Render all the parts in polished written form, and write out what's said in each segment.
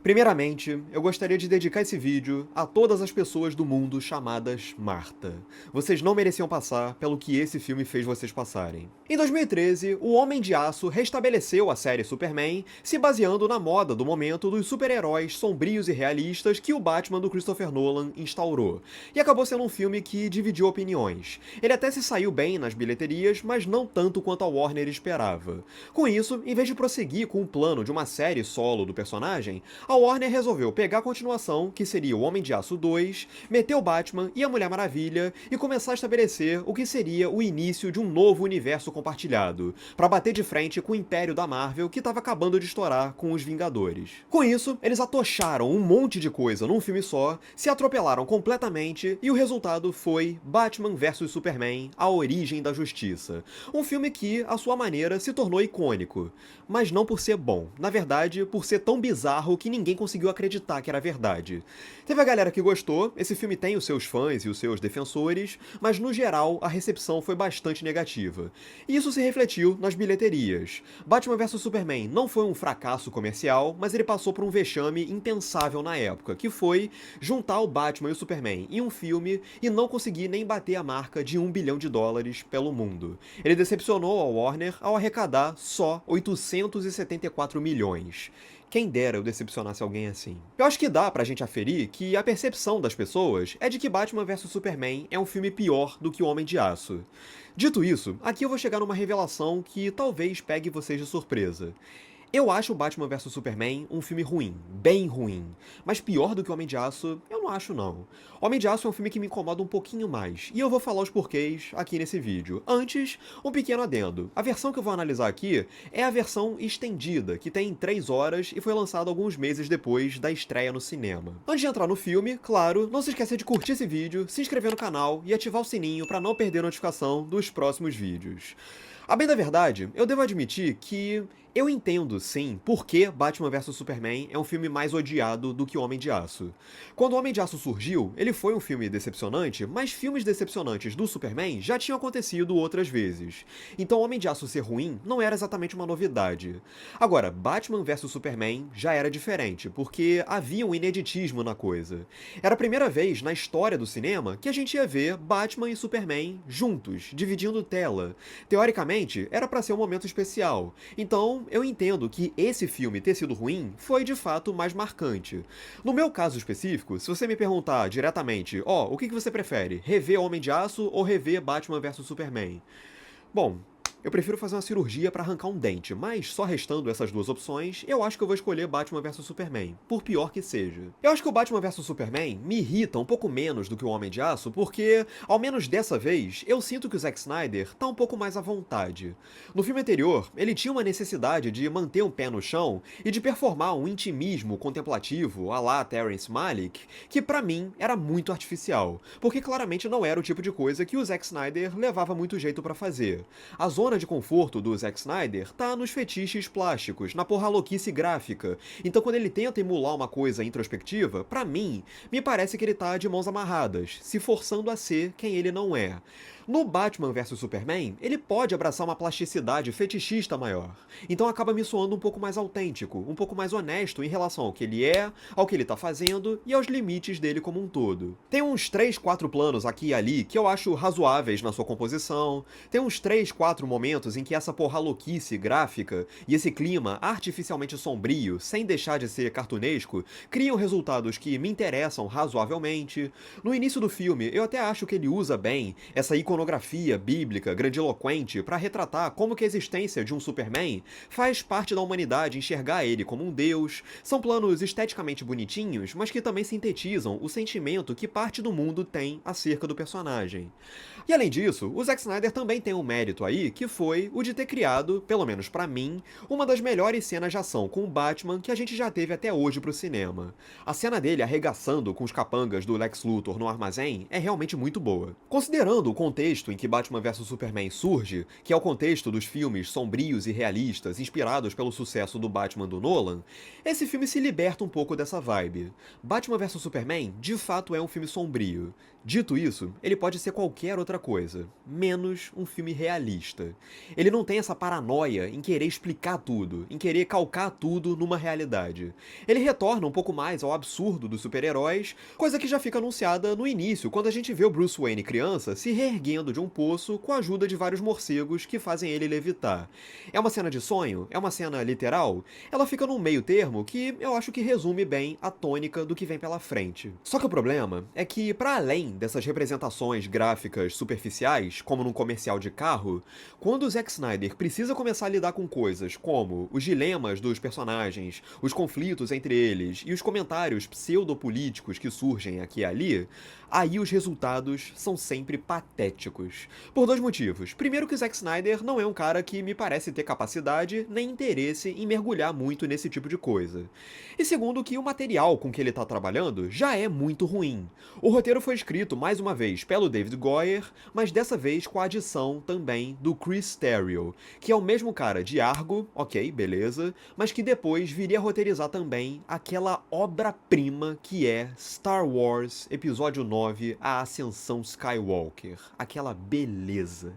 Primeiramente, eu gostaria de dedicar esse vídeo a todas as pessoas do mundo chamadas Marta. Vocês não mereciam passar pelo que esse filme fez vocês passarem. Em 2013, o Homem de Aço restabeleceu a série Superman, se baseando na moda do momento dos super-heróis sombrios e realistas que o Batman do Christopher Nolan instaurou. E acabou sendo um filme que dividiu opiniões. Ele até se saiu bem nas bilheterias, mas não tanto quanto a Warner esperava. Com isso, em vez de prosseguir com o plano de uma série solo do personagem, a Warner resolveu pegar a continuação, que seria o Homem de Aço 2, meter o Batman e a Mulher Maravilha e começar a estabelecer o que seria o início de um novo universo compartilhado, para bater de frente com o Império da Marvel que estava acabando de estourar com os Vingadores. Com isso, eles atocharam um monte de coisa num filme só, se atropelaram completamente e o resultado foi Batman vs Superman: A Origem da Justiça. Um filme que, à sua maneira, se tornou icônico, mas não por ser bom, na verdade, por ser tão bizarro que ninguém conseguiu acreditar que era verdade. Teve a galera que gostou, esse filme tem os seus fãs e os seus defensores, mas no geral a recepção foi bastante negativa. E isso se refletiu nas bilheterias. Batman vs Superman não foi um fracasso comercial, mas ele passou por um vexame impensável na época, que foi juntar o Batman e o Superman em um filme e não conseguir nem bater a marca de US$ 1 bilhão pelo mundo. Ele decepcionou a Warner ao arrecadar só 874 milhões. Quem dera eu decepcionasse alguém assim. Eu acho que dá pra gente aferir que a percepção das pessoas é de que Batman vs Superman é um filme pior do que o Homem de Aço. Dito isso, aqui eu vou chegar numa revelação que talvez pegue vocês de surpresa. Eu acho o Batman vs Superman um filme ruim, bem ruim. Mas pior do que o Homem de Aço, eu não acho não. Homem de Aço é um filme que me incomoda um pouquinho mais, e eu vou falar os porquês aqui nesse vídeo. Antes, um pequeno adendo. A versão que eu vou analisar aqui é a versão estendida, que tem 3 horas e foi lançada alguns meses depois da estreia no cinema. Antes de entrar no filme, claro, não se esqueça de curtir esse vídeo, se inscrever no canal e ativar o sininho para não perder a notificação dos próximos vídeos. A bem da verdade, eu devo admitir que eu entendo, sim, por que Batman vs Superman é um filme mais odiado do que Homem de Aço. Quando o Homem de Aço surgiu, ele foi um filme decepcionante, mas filmes decepcionantes do Superman já tinham acontecido outras vezes. Então Homem de Aço ser ruim não era exatamente uma novidade. Agora, Batman vs Superman já era diferente, porque havia um ineditismo na coisa. Era a primeira vez na história do cinema que a gente ia ver Batman e Superman juntos, dividindo tela. Teoricamente, era pra ser um momento especial. Então, eu entendo que esse filme ter sido ruim foi de fato mais marcante. No meu caso específico, se você me perguntar diretamente, o que você prefere, rever Homem de Aço ou rever Batman vs Superman? Bom, eu prefiro fazer uma cirurgia pra arrancar um dente, mas só restando essas duas opções, eu acho que eu vou escolher Batman vs Superman, por pior que seja. Eu acho que o Batman vs Superman me irrita um pouco menos do que o Homem de Aço, porque, ao menos dessa vez, eu sinto que o Zack Snyder tá um pouco mais à vontade. No filme anterior, ele tinha uma necessidade de manter um pé no chão e de performar um intimismo contemplativo à la Terrence Malick, que pra mim era muito artificial, porque claramente não era o tipo de coisa que o Zack Snyder levava muito jeito pra fazer. A zona de conforto do Zack Snyder tá nos fetiches plásticos, na porra-louquice gráfica. Então quando ele tenta emular uma coisa introspectiva, pra mim, me parece que ele tá de mãos amarradas, se forçando a ser quem ele não é. No Batman vs Superman, ele pode abraçar uma plasticidade fetichista maior. Então acaba me soando um pouco mais autêntico, um pouco mais honesto em relação ao que ele é, ao que ele tá fazendo e aos limites dele como um todo. Tem uns 3, 4 planos aqui e ali que eu acho razoáveis na sua composição, tem uns 3, 4 momentos em que essa porra louquice gráfica e esse clima artificialmente sombrio, sem deixar de ser cartunesco, criam resultados que me interessam razoavelmente. No início do filme, eu até acho que ele usa bem essa iconografia bíblica grandiloquente para retratar como que a existência de um Superman faz parte da humanidade enxergar ele como um deus. São planos esteticamente bonitinhos, mas que também sintetizam o sentimento que parte do mundo tem acerca do personagem. E além disso, o Zack Snyder também tem um mérito aí, que foi o de ter criado, pelo menos pra mim, uma das melhores cenas de ação com o Batman que a gente já teve até hoje pro cinema. A cena dele arregaçando com os capangas do Lex Luthor no armazém é realmente muito boa. Considerando o contexto em que Batman vs Superman surge, que é o contexto dos filmes sombrios e realistas inspirados pelo sucesso do Batman do Nolan, esse filme se liberta um pouco dessa vibe. Batman vs Superman de fato é um filme sombrio. Dito isso, ele pode ser qualquer outra coisa, menos um filme realista. diferente. Ele não tem essa paranoia em querer explicar tudo, em querer calcar tudo numa realidade. Ele retorna um pouco mais ao absurdo dos super-heróis, coisa que já fica anunciada no início, quando a gente vê o Bruce Wayne criança se reerguendo de um poço com a ajuda de vários morcegos que fazem ele levitar. É uma cena de sonho? É uma cena literal? Ela fica num meio termo que eu acho que resume bem a tônica do que vem pela frente. Só que o problema é que, para além dessas representações gráficas superficiais, como num comercial de carro, quando o Zack Snyder precisa começar a lidar com coisas como os dilemas dos personagens, os conflitos entre eles e os comentários pseudopolíticos que surgem aqui e ali, aí os resultados são sempre patéticos. Por dois motivos. Primeiro que o Zack Snyder não é um cara que me parece ter capacidade nem interesse em mergulhar muito nesse tipo de coisa. E segundo que o material com que ele tá trabalhando já é muito ruim. O roteiro foi escrito, mais uma vez, pelo David Goyer, mas dessa vez com a adição também do Chris Terrio, que é o mesmo cara de Argo, ok, beleza, mas que depois viria a roteirizar também aquela obra-prima que é Star Wars Episódio 9, A Ascensão Skywalker. Aquela beleza.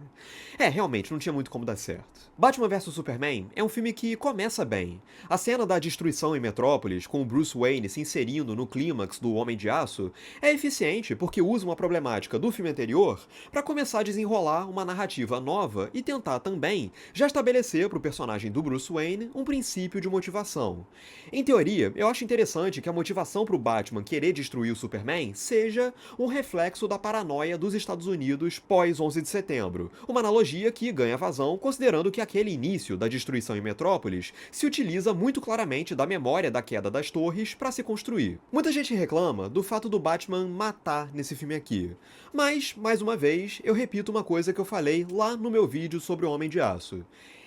Realmente, não tinha muito como dar certo. Batman vs Superman é um filme que começa bem. A cena da destruição em Metrópolis, com o Bruce Wayne se inserindo no clímax do Homem de Aço, é eficiente porque usa uma problemática do filme anterior para começar a desenrolar uma narrativa nova e tentar também já estabelecer para o personagem do Bruce Wayne um princípio de motivação. Em teoria, eu acho interessante que a motivação para o Batman querer destruir o Superman seja um reflexo da paranoia dos Estados Unidos pós 11 de setembro, uma analogia que ganha vazão considerando que aquele início da destruição em Metrópolis se utiliza muito claramente da memória da queda das torres para se construir. Muita gente reclama do fato do Batman matar nesse filme aqui, mas, mais uma vez, eu repito uma coisa que eu falei lá no meu vídeo sobre o Homem de Aço.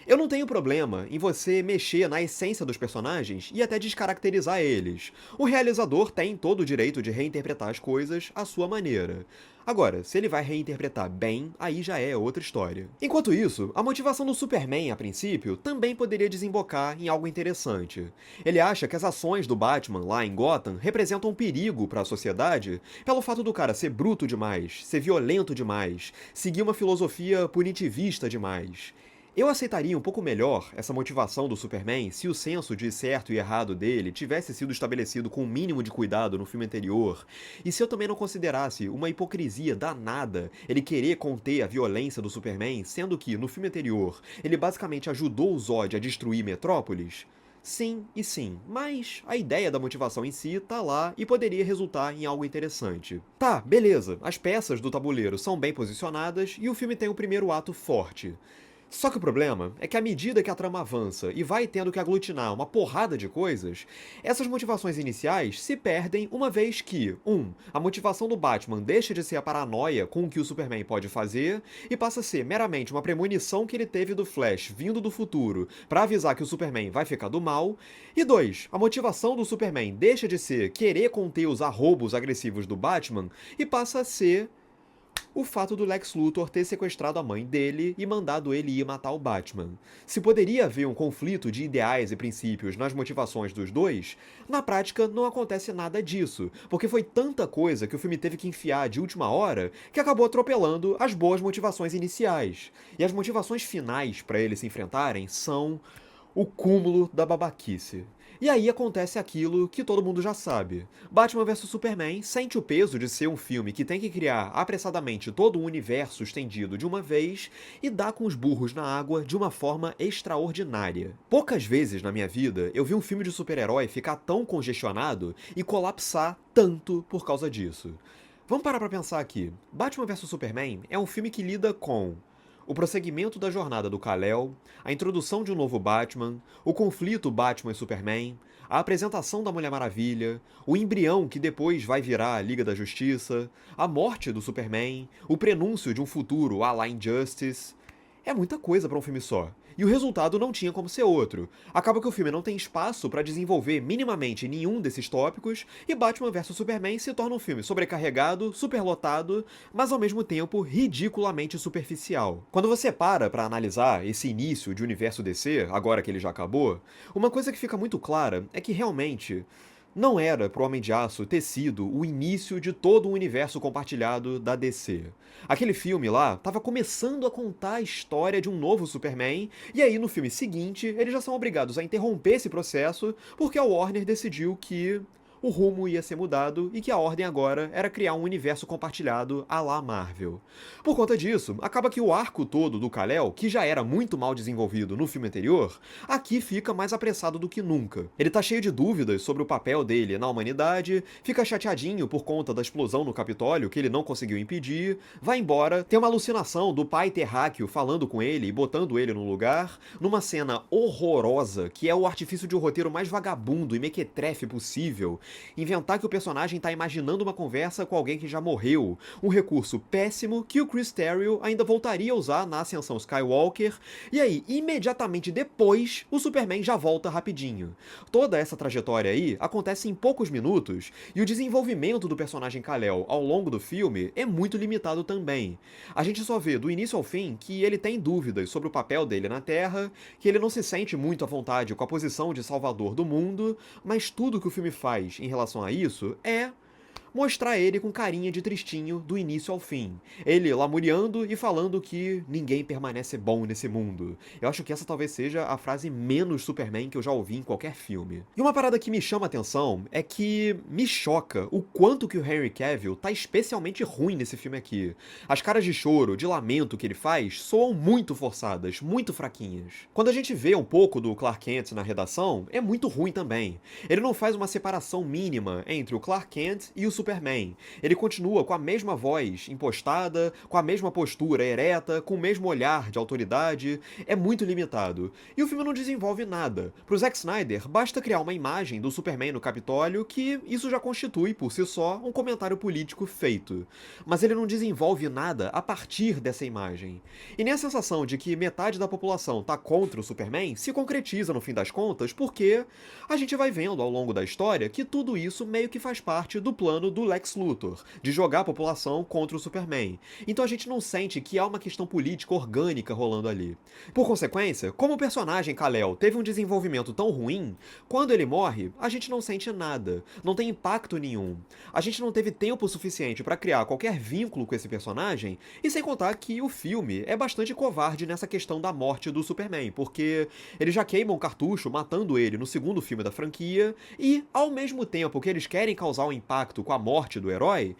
Eu não tenho problema em você mexer na essência dos personagens e até descaracterizar eles. O realizador tem todo o direito de reinterpretar as coisas à sua maneira. Agora, se ele vai reinterpretar bem, aí já é outra história. Enquanto isso, a motivação do Superman, a princípio, também poderia desembocar em algo interessante. Ele acha que as ações do Batman lá em Gotham representam um perigo para a sociedade pelo fato do cara ser bruto demais, ser violento demais, seguir uma filosofia punitivista demais. Eu aceitaria um pouco melhor essa motivação do Superman se o senso de certo e errado dele tivesse sido estabelecido com um mínimo de cuidado no filme anterior, e se eu também não considerasse uma hipocrisia danada ele querer conter a violência do Superman, sendo que, no filme anterior, ele basicamente ajudou o Zod a destruir Metrópolis. Sim e sim, mas a ideia da motivação em si tá lá e poderia resultar em algo interessante. Tá, beleza, as peças do tabuleiro são bem posicionadas e o filme tem um primeiro ato forte. Só que o problema é que à medida que a trama avança e vai tendo que aglutinar uma porrada de coisas, essas motivações iniciais se perdem uma vez que, a motivação do Batman deixa de ser a paranoia com o que o Superman pode fazer e passa a ser meramente uma premonição que ele teve do Flash vindo do futuro para avisar que o Superman vai ficar do mal, e 2, a motivação do Superman deixa de ser querer conter os arroubos agressivos do Batman e passa a ser o fato do Lex Luthor ter sequestrado a mãe dele e mandado ele ir matar o Batman. Se poderia haver um conflito de ideais e princípios nas motivações dos dois, na prática não acontece nada disso, porque foi tanta coisa que o filme teve que enfiar de última hora que acabou atropelando as boas motivações iniciais. E as motivações finais para eles se enfrentarem são o cúmulo da babaquice. E aí acontece aquilo que todo mundo já sabe. Batman vs Superman sente o peso de ser um filme que tem que criar apressadamente todo um universo estendido de uma vez e dá com os burros na água de uma forma extraordinária. Poucas vezes na minha vida eu vi um filme de super-herói ficar tão congestionado e colapsar tanto por causa disso. Vamos parar pra pensar aqui. Batman vs Superman é um filme que lida com o prosseguimento da jornada do Kal-El, a introdução de um novo Batman, o conflito Batman e Superman, a apresentação da Mulher Maravilha, o embrião que depois vai virar a Liga da Justiça, a morte do Superman, o prenúncio de um futuro à la Injustice. É muita coisa para um filme só. E o resultado não tinha como ser outro. Acaba que o filme não tem espaço para desenvolver minimamente nenhum desses tópicos, e Batman vs Superman se torna um filme sobrecarregado, superlotado, mas ao mesmo tempo ridiculamente superficial. Quando você para analisar esse início de universo DC, agora que ele já acabou, uma coisa que fica muito clara é que realmente Não era pro Homem de Aço ter sido o início de todo o universo compartilhado da DC. Aquele filme lá estava começando a contar a história de um novo Superman, e aí no filme seguinte eles já são obrigados a interromper esse processo porque a Warner decidiu que o rumo ia ser mudado e que a ordem agora era criar um universo compartilhado à la Marvel. Por conta disso, acaba que o arco todo do Kal-El, que já era muito mal desenvolvido no filme anterior, aqui fica mais apressado do que nunca. Ele tá cheio de dúvidas sobre o papel dele na humanidade, fica chateadinho por conta da explosão no Capitólio que ele não conseguiu impedir, vai embora, tem uma alucinação do pai terráqueo falando com ele e botando ele no lugar, numa cena horrorosa, que é o artifício de um roteiro mais vagabundo e mequetrefe possível, inventar que o personagem tá imaginando uma conversa com alguém que já morreu, um recurso péssimo que o Chris Terrio ainda voltaria a usar na Ascensão Skywalker, e aí, imediatamente depois, o Superman já volta rapidinho. Toda essa trajetória aí acontece em poucos minutos, e o desenvolvimento do personagem Kal-El ao longo do filme é muito limitado também. A gente só vê do início ao fim que ele tem dúvidas sobre o papel dele na Terra, que ele não se sente muito à vontade com a posição de salvador do mundo, mas tudo que o filme faz em relação a isso é mostrar ele com carinha de tristinho do início ao fim. Ele lamuriando e falando que ninguém permanece bom nesse mundo. Eu acho que essa talvez seja a frase menos Superman que eu já ouvi em qualquer filme. E uma parada que me chama a atenção é que me choca o quanto que o Henry Cavill tá especialmente ruim nesse filme aqui. As caras de choro, de lamento que ele faz soam muito forçadas, muito fraquinhas. Quando a gente vê um pouco do Clark Kent na redação, é muito ruim também. Ele não faz uma separação mínima entre o Clark Kent e o Superman. Ele continua com a mesma voz impostada, com a mesma postura ereta, com o mesmo olhar de autoridade. É muito limitado. E o filme não desenvolve nada. Pro Zack Snyder, basta criar uma imagem do Superman no Capitólio que isso já constitui, por si só, um comentário político feito. Mas ele não desenvolve nada a partir dessa imagem. E nem a sensação de que metade da população tá contra o Superman se concretiza no fim das contas, porque a gente vai vendo ao longo da história que tudo isso meio que faz parte do plano do Lex Luthor, de jogar a população contra o Superman. Então a gente não sente que há uma questão política orgânica rolando ali. Por consequência, como o personagem Kal-El teve um desenvolvimento tão ruim, quando ele morre, a gente não sente nada, não tem impacto nenhum. A gente não teve tempo suficiente para criar qualquer vínculo com esse personagem, e sem contar que o filme é bastante covarde nessa questão da morte do Superman, porque eles já queimam o cartucho matando ele no segundo filme da franquia, e ao mesmo tempo que eles querem causar um impacto com a morte do herói,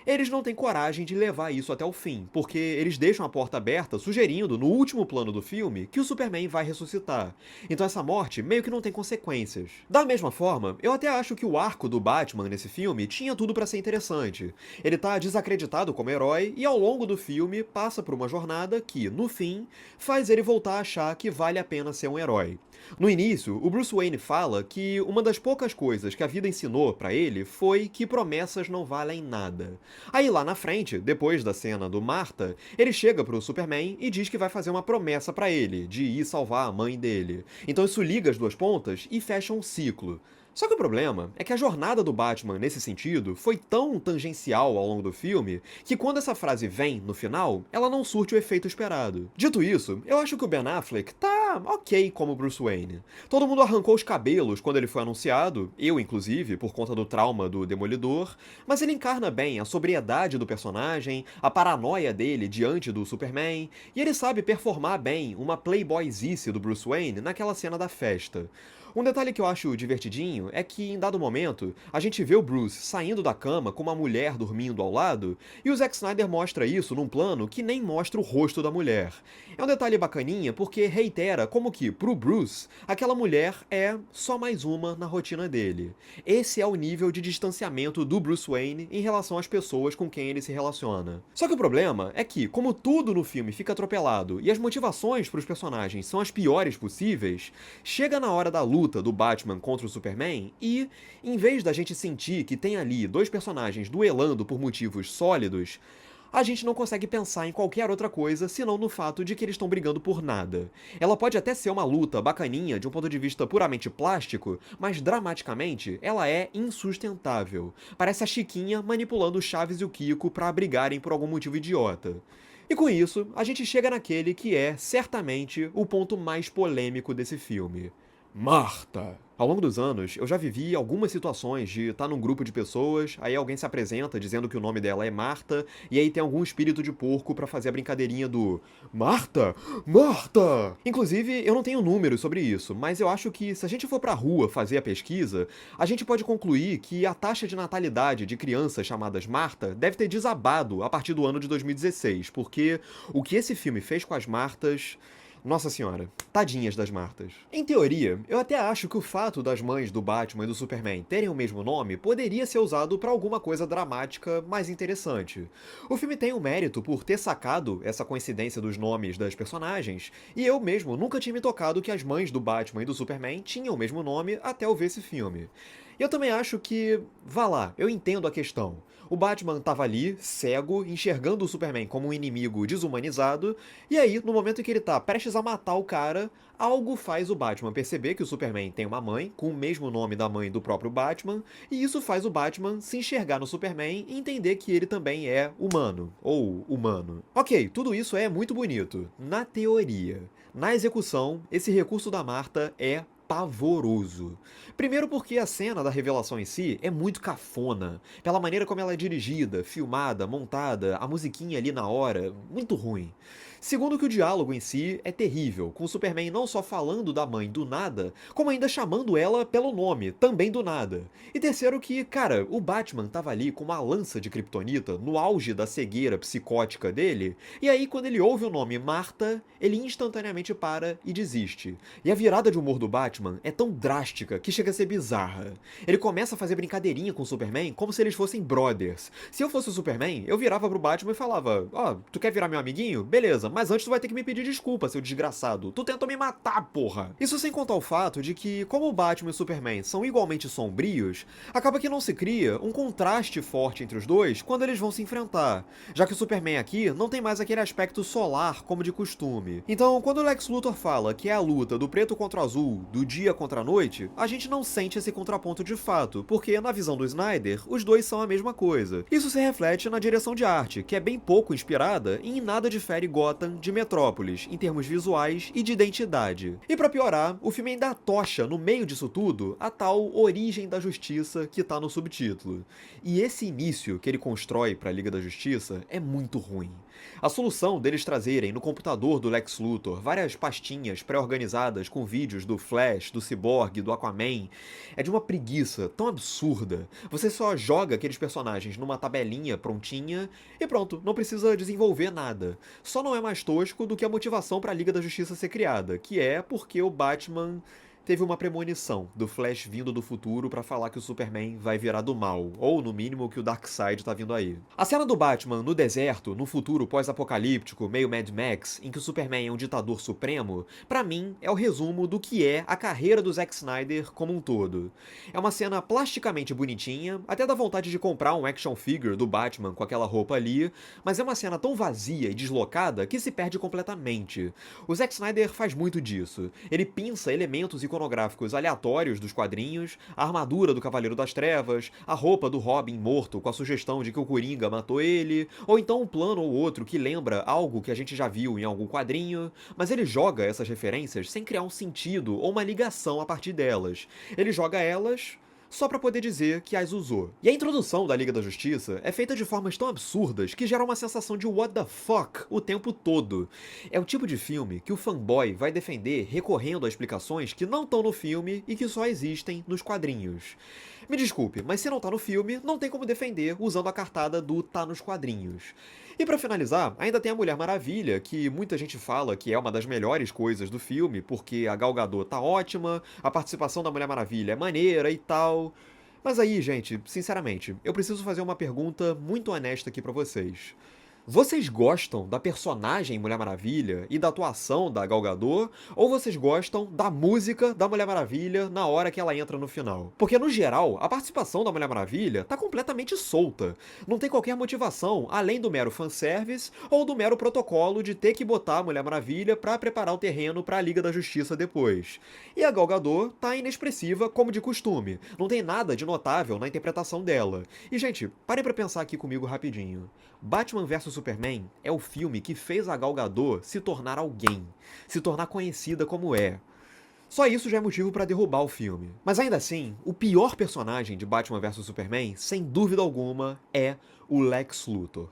eles não têm coragem de levar isso até o fim, porque eles deixam a porta aberta, sugerindo, no último plano do filme, que o Superman vai ressuscitar. Então essa morte meio que não tem consequências. Da mesma forma, eu até acho que o arco do Batman nesse filme tinha tudo pra ser interessante. Ele tá desacreditado como herói e ao longo do filme passa por uma jornada que, no fim, faz ele voltar a achar que vale a pena ser um herói. No início, o Bruce Wayne fala que uma das poucas coisas que a vida ensinou pra ele foi que promessas não valem nada. Aí lá na frente, depois da cena do Martha, ele chega pro Superman e diz que vai fazer uma promessa pra ele, de ir salvar a mãe dele. Então isso liga as duas pontas e fecha um ciclo. Só que o problema é que a jornada do Batman, nesse sentido, foi tão tangencial ao longo do filme que quando essa frase vem no final, ela não surte o efeito esperado. Dito isso, eu acho que o Ben Affleck tá ok como Bruce Wayne. Todo mundo arrancou os cabelos quando ele foi anunciado, eu inclusive, por conta do trauma do Demolidor, mas ele encarna bem a sobriedade do personagem, a paranoia dele diante do Superman, e ele sabe performar bem uma playboyzice do Bruce Wayne naquela cena da festa. Um detalhe que eu acho divertidinho é que, em dado momento, a gente vê o Bruce saindo da cama com uma mulher dormindo ao lado, e o Zack Snyder mostra isso num plano que nem mostra o rosto da mulher. É um detalhe bacaninha porque reitera como que, pro Bruce, aquela mulher é só mais uma na rotina dele. Esse é o nível de distanciamento do Bruce Wayne em relação às pessoas com quem ele se relaciona. Só que o problema é que, como tudo no filme fica atropelado e as motivações pros personagens são as piores possíveis, chega na hora da luta do Batman contra o Superman e, em vez da gente sentir que tem ali dois personagens duelando por motivos sólidos, a gente não consegue pensar em qualquer outra coisa senão no fato de que eles estão brigando por nada. Ela pode até ser uma luta bacaninha de um ponto de vista puramente plástico, mas dramaticamente ela é insustentável. Parece a Chiquinha manipulando o Chaves e o Kiko pra brigarem por algum motivo idiota. E com isso, a gente chega naquele que é, certamente, o ponto mais polêmico desse filme: Marta. Ao longo dos anos, eu já vivi algumas situações de estar num grupo de pessoas, aí alguém se apresenta dizendo que o nome dela é Marta, e aí tem algum espírito de porco pra fazer a brincadeirinha do Marta? Marta! Inclusive, eu não tenho números sobre isso, mas eu acho que se a gente for pra rua fazer a pesquisa, a gente pode concluir que a taxa de natalidade de crianças chamadas Marta deve ter desabado a partir do ano de 2016, porque o que esse filme fez com as Martas. Nossa senhora, tadinhas das Martas. Em teoria, eu até acho que o fato das mães do Batman e do Superman terem o mesmo nome poderia ser usado pra alguma coisa dramática mais interessante. O filme tem um mérito por ter sacado essa coincidência dos nomes das personagens, e eu mesmo nunca tinha me tocado que as mães do Batman e do Superman tinham o mesmo nome até eu ver esse filme. E eu também acho que, vá lá, eu entendo a questão. O Batman tava ali, cego, enxergando o Superman como um inimigo desumanizado, e aí, no momento em que ele tá prestes a matar o cara, algo faz o Batman perceber que o Superman tem uma mãe, com o mesmo nome da mãe do próprio Batman, e isso faz o Batman se enxergar no Superman e entender que ele também é humano, ou humano. Ok, tudo isso é muito bonito, na teoria. Na execução, esse recurso da Marta é pavoroso. Primeiro porque a cena da revelação em si é muito cafona, pela maneira como ela é dirigida, filmada, montada, a musiquinha ali na hora, muito ruim. Segundo que o diálogo em si é terrível, com o Superman não só falando da mãe do nada, como ainda chamando ela pelo nome, também do nada. E terceiro que, cara, o Batman tava ali com uma lança de kryptonita no auge da cegueira psicótica dele, e aí quando ele ouve o nome Marta, ele instantaneamente para e desiste. E a virada de humor do Batman é tão drástica que chega a ser bizarra. Ele começa a fazer brincadeirinha com o Superman como se eles fossem brothers. Se eu fosse o Superman, eu virava pro Batman e falava: Ó, tu quer virar meu amiguinho? Beleza, mas antes tu vai ter que me pedir desculpa, seu desgraçado. Tu tentou me matar, porra! Isso sem contar o fato de que, como o Batman e o Superman são igualmente sombrios, acaba que não se cria um contraste forte entre os dois quando eles vão se enfrentar, já que o Superman aqui não tem mais aquele aspecto solar como de costume. Então, quando o Lex Luthor fala que é a luta do preto contra o azul, do dia contra a noite, a gente não sente esse contraponto de fato, porque na visão do Snyder, os dois são a mesma coisa. Isso se reflete na direção de arte, que é bem pouco inspirada e em nada difere Gotham de Metrópolis, em termos visuais e de identidade. E pra piorar, o filme ainda tocha no meio disso tudo a tal origem da justiça que tá no subtítulo. E esse início que ele constrói pra Liga da Justiça é muito ruim. A solução deles trazerem no computador do Lex Luthor várias pastinhas pré-organizadas com vídeos do Flash, do Cyborg, do Aquaman, é de uma preguiça tão absurda. Você só joga aqueles personagens numa tabelinha prontinha e pronto, não precisa desenvolver nada. Só não é mais tosco do que a motivação para a Liga da Justiça ser criada, que é porque o Batman teve uma premonição do Flash vindo do futuro pra falar que o Superman vai virar do mal, ou no mínimo que o Darkseid tá vindo aí. A cena do Batman no deserto, no futuro pós-apocalíptico, meio Mad Max, em que o Superman é um ditador supremo, pra mim é o resumo do que é a carreira do Zack Snyder como um todo. É uma cena plasticamente bonitinha, até dá vontade de comprar um action figure do Batman com aquela roupa ali, mas é uma cena tão vazia e deslocada que se perde completamente. O Zack Snyder faz muito disso. Ele pinça elementos iconográficos aleatórios dos quadrinhos, a armadura do Cavaleiro das Trevas, a roupa do Robin morto com a sugestão de que o Coringa matou ele, ou então um plano ou outro que lembra algo que a gente já viu em algum quadrinho, mas ele joga essas referências sem criar um sentido ou uma ligação a partir delas. Ele joga elas só pra poder dizer que as usou. E a introdução da Liga da Justiça é feita de formas tão absurdas que gera uma sensação de what the fuck o tempo todo. É o tipo de filme que o fanboy vai defender recorrendo a explicações que não estão no filme e que só existem nos quadrinhos. Me desculpe, mas se não tá no filme, não tem como defender usando a cartada do tá nos quadrinhos. E pra finalizar, ainda tem a Mulher Maravilha, que muita gente fala que é uma das melhores coisas do filme, porque a Gal Gadot tá ótima, a participação da Mulher Maravilha é maneira e tal. Mas aí, gente, sinceramente, eu preciso fazer uma pergunta muito honesta aqui pra vocês. Vocês gostam da personagem Mulher Maravilha e da atuação da Gal Gadot? Ou vocês gostam da música da Mulher Maravilha na hora que ela entra no final? Porque, no geral, a participação da Mulher Maravilha tá completamente solta. Não tem qualquer motivação além do mero fanservice ou do mero protocolo de ter que botar a Mulher Maravilha pra preparar o terreno pra Liga da Justiça depois. E a Gal Gadot tá inexpressiva como de costume. Não tem nada de notável na interpretação dela. E, gente, parem pra pensar aqui comigo rapidinho. Batman vs Superman é o filme que fez a Gal Gadot se tornar alguém, se tornar conhecida como é. Só isso já é motivo pra derrubar o filme. Mas ainda assim, o pior personagem de Batman vs Superman, sem dúvida alguma, é o Lex Luthor.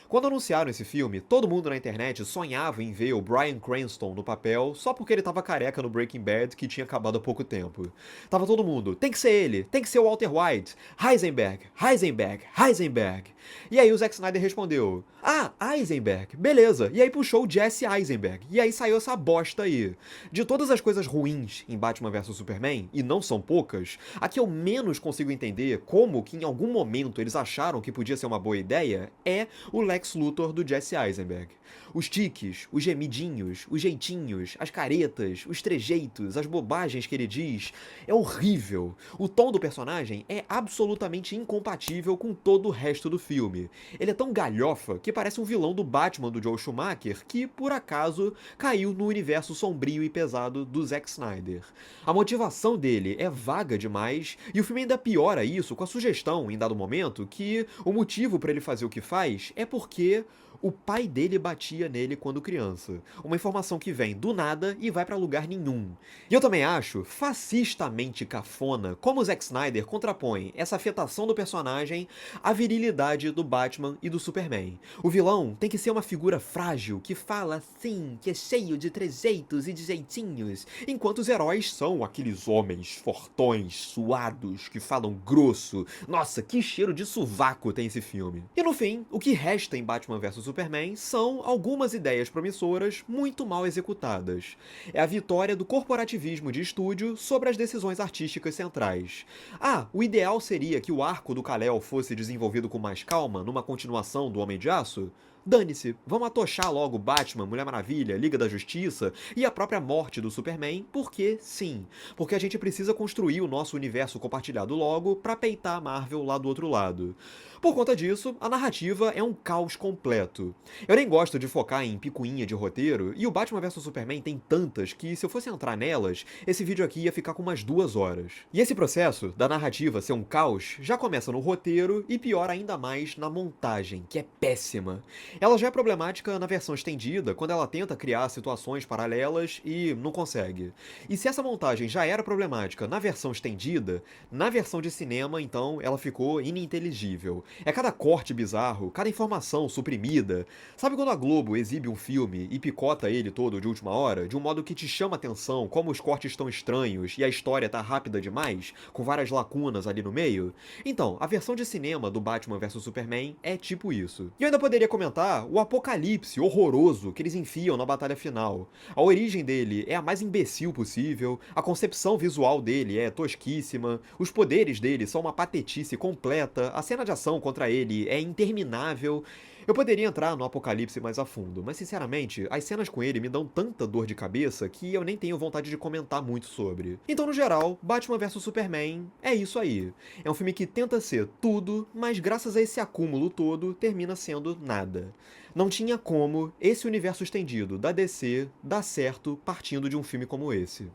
Quando anunciaram esse filme, todo mundo na internet sonhava em ver o Bryan Cranston no papel só porque ele tava careca no Breaking Bad, que tinha acabado há pouco tempo. Tava todo mundo, tem que ser ele, tem que ser o Walter White, Heisenberg, Heisenberg, Heisenberg. E aí o Zack Snyder respondeu, ah, Eisenberg, beleza. E aí puxou o Jesse Eisenberg, e aí saiu essa bosta aí. De todas as coisas ruins em Batman vs Superman, e não são poucas, a que eu menos consigo entender como que em algum momento eles acharam que podia ser uma boa ideia é o Lex Luthor do Jesse Eisenberg. Os tiques, os gemidinhos, os jeitinhos, as caretas, os trejeitos, as bobagens que ele diz, é horrível. O tom do personagem é absolutamente incompatível com todo o resto do filme. Ele é tão galhofa que parece um vilão do Batman do Joel Schumacher que, por acaso, caiu no universo sombrio e pesado do Zack Snyder. A motivação dele é vaga demais e o filme ainda piora isso com a sugestão, em dado momento, que o motivo para ele fazer o que faz é porque o pai dele batia nele quando criança. Uma informação que vem do nada e vai pra lugar nenhum. E eu também acho fascistamente cafona como o Zack Snyder contrapõe essa afetação do personagem à virilidade do Batman e do Superman. O vilão tem que ser uma figura frágil, que fala assim, que é cheio de trejeitos e de jeitinhos, enquanto os heróis são aqueles homens fortões, suados, que falam grosso. Nossa, que cheiro de sovaco tem esse filme. E no fim, o que resta em Batman vs Superman são algumas ideias promissoras muito mal executadas. É a vitória do corporativismo de estúdio sobre as decisões artísticas centrais. Ah, o ideal seria que o arco do Kal-El fosse desenvolvido com mais calma, numa continuação do Homem de Aço? Dane-se, vamos atochar logo Batman, Mulher Maravilha, Liga da Justiça e a própria morte do Superman, porque sim. Porque a gente precisa construir o nosso universo compartilhado logo pra peitar a Marvel lá do outro lado. Por conta disso, a narrativa é um caos completo. Eu nem gosto de focar em picuinha de roteiro, e o Batman vs Superman tem tantas que, se eu fosse entrar nelas, esse vídeo aqui ia ficar com umas 2 horas. E esse processo da narrativa ser um caos já começa no roteiro e piora ainda mais na montagem, que é péssima. Ela já é problemática na versão estendida, quando ela tenta criar situações paralelas e não consegue. E se essa montagem já era problemática na versão estendida, na versão de cinema, então, ela ficou ininteligível. É cada corte bizarro, cada informação suprimida. Sabe quando a Globo exibe um filme e picota ele todo de última hora, de um modo que te chama atenção, como os cortes estão estranhos e a história tá rápida demais, com várias lacunas ali no meio? Então, a versão de cinema do Batman vs Superman é tipo isso. E eu ainda poderia comentar o apocalipse horroroso que eles enfiam na batalha final. A origem dele é a mais imbecil possível, a concepção visual dele é tosquíssima, os poderes dele são uma patetice completa, a cena de ação contra ele é interminável. Eu poderia entrar no Apocalipse mais a fundo, mas sinceramente, as cenas com ele me dão tanta dor de cabeça que eu nem tenho vontade de comentar muito sobre. Então, no geral, Batman vs Superman é isso aí. É um filme que tenta ser tudo, mas graças a esse acúmulo todo, termina sendo nada. Não tinha como esse universo estendido da DC dar certo partindo de um filme como esse.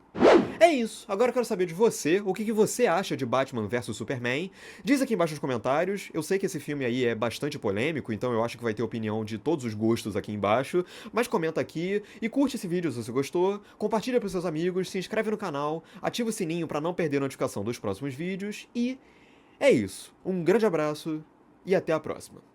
É isso, agora eu quero saber de você, o que você acha de Batman vs Superman. Diz aqui embaixo nos comentários, eu sei que esse filme aí é bastante polêmico, então eu acho que vai ter opinião de todos os gostos aqui embaixo, mas comenta aqui e curte esse vídeo se você gostou, compartilha para seus amigos, se inscreve no canal, ativa o sininho para não perder a notificação dos próximos vídeos e é isso. Um grande abraço e até a próxima.